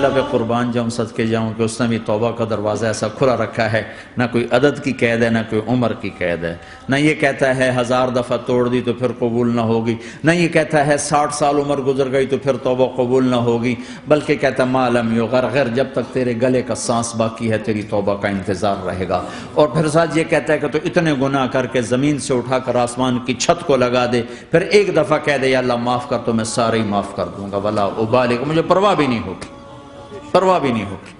اللہ پہ قربان جاؤں صدقے جاؤں کہ اس نے بھی توبہ کا دروازہ ایسا کھلا رکھا ہے، نہ کوئی عدد کی قید ہے، نہ کوئی عمر کی قید ہے، نہ یہ کہتا ہے 1000 دفعہ توڑ دی تو پھر قبول نہ ہوگی، نہ یہ کہتا ہے 60 سال عمر گزر گئی تو پھر توبہ قبول نہ ہوگی، بلکہ کہتا ما لم یغرغر، جب تک تیرے گلے کا سانس باقی ہے تیری توبہ کا انتظار رہے گا۔ اور پھر ساتھ یہ کہتا ہے کہ تو اتنے گناہ کر کے زمین سے اٹھا کر آسمان کی چھت کو لگا دے، پھر ایک دفعہ کہہ دے یا اللہ معاف کر تو میں سارے ہی معاف کر دوں گا، ولا ابالغ، مجھے پرواہ بھی نہیں ہوگی، پرواہ بھی نہیں ہوگی۔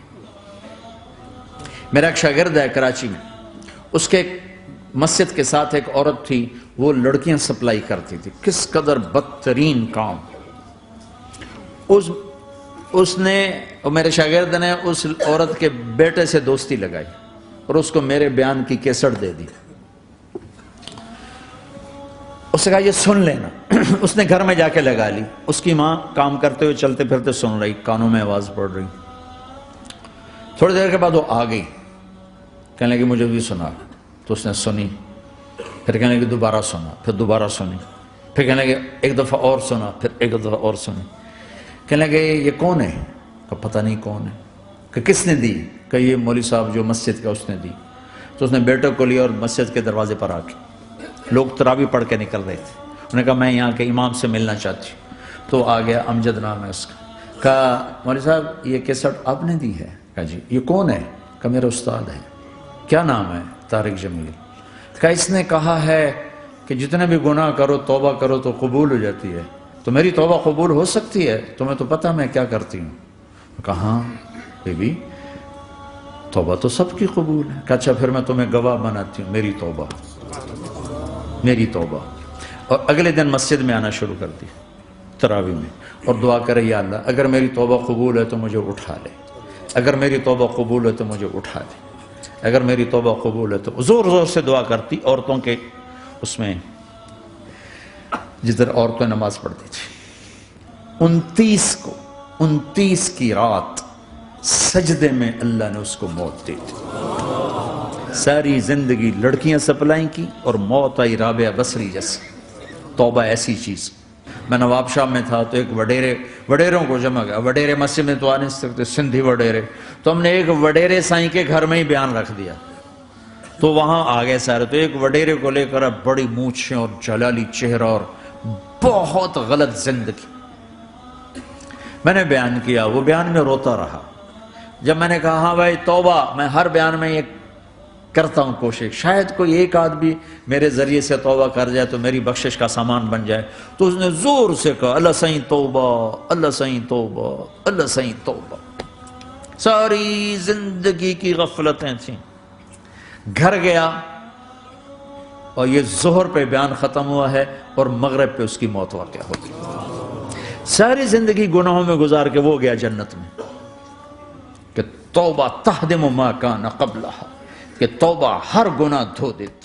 میرا ایک شاگرد ہے کراچی میں، اس کے مسجد کے ساتھ ایک عورت تھی، وہ لڑکیاں سپلائی کرتی تھی، کس قدر بدترین کام۔ اس نے، میرے شاگرد نے اس عورت کے بیٹے سے دوستی لگائی اور اس کو میرے بیان کی کیسٹ دے دی۔ اس نے کہا یہ سن لینا۔ اس نے گھر میں جا کے لگا لی، اس کی ماں کام کرتے ہوئے چلتے پھرتے سن رہی، کانوں میں آواز پڑ رہی۔ تھوڑی دیر کے بعد وہ آ گئی، کہنے لگی مجھے بھی سنا، تو اس نے سنی، پھر کہنے لگی دوبارہ سنا، پھر دوبارہ سنی، پھر کہنے لگی ایک دفعہ اور سنا، پھر ایک دفعہ اور سنی۔ کہنے لگے یہ کون ہے؟ کہ پتہ نہیں کون ہے۔ کہ کس نے دی؟ کہ یہ مولوی صاحب جو مسجد کا اس نے دی۔ تو اس نے بیٹے کو لیا اور مسجد کے دروازے پر آ کے، لوگ تراویح پڑھ کے نکل رہے تھے، انہوں نے کہا میں یہاں کے امام سے ملنا چاہتی ہوں۔ تو آ گیا، امجد نام ہے اس کا۔ کہا مولوی صاحب یہ کیسٹ آپ نے دی ہے؟ کہا جی۔ یہ کون ہے؟ کہا میرا استاد ہے۔ کیا نام ہے؟ طارق جمیل۔ کہا اس نے کہا ہے کہ جتنے بھی گناہ کرو توبہ کرو تو قبول ہو جاتی ہے، تو میری توبہ قبول ہو سکتی ہے؟ تمہیں تو پتہ میں کیا کرتی ہوں۔ کہا ہاں بی بی توبہ تو سب کی قبول ہے۔ کہا اچھا پھر میں تمہیں گواہ بناتی ہوں، میری توبہ، میری توبہ۔ اور اگلے دن مسجد میں آنا شروع کر دی تراویح میں، اور دعا کرے یا اللہ اگر میری توبہ قبول ہے تو مجھے اٹھا لے، اگر میری توبہ قبول ہے تو مجھے اٹھا لے، اگر میری توبہ قبول ہے تو زور زور سے دعا کرتی۔ عورتوں کے اس میں جدھر عورتیں نماز پڑھتی تھی، 29 کی رات سجدے میں اللہ نے اس کو موت دی تھی۔ ساری زندگی لڑکیاں سپلائیں کی اور موت آئی رابعہ بصری جیسی۔ توبہ ایسی چیز۔ میں نواب شاہ میں تھا تو ایک وڈیروں کو جمع گیا، وڈیرے مسجد میں تو آ نہیں سکتے، سندھی وڈیرے، تو ہم نے ایک وڈیرے سائیں کے گھر میں ہی بیان رکھ دیا، تو وہاں آ گئے سارے۔ تو ایک وڈیرے کو لے کر بڑی مونچھیں اور جلالی چہرہ اور بہت غلط زندگی، میں نے بیان کیا، وہ بیان میں روتا رہا۔ جب میں نے کہا ہاں بھائی توبہ، میں ہر بیان میں یہ کرتا ہوں کوشش، شاید کوئی ایک آدمی میرے ذریعے سے توبہ کر جائے تو میری بخشش کا سامان بن جائے، تو اس نے زور سے کہا اللہ سائیں توبہ، اللہ سائیں توبہ، اللہ سائیں توبہ۔ ساری زندگی کی غفلتیں تھیں۔ گھر گیا اور یہ ظہر پہ بیان ختم ہوا ہے اور مغرب پہ اس کی موت واقع ہو گئی۔ ساری زندگی گناہوں میں گزار کے وہ گیا جنت میں، کہ توبہ تہدم ما کان قبلہا، کہ توبہ ہر گناہ دھو دیتی۔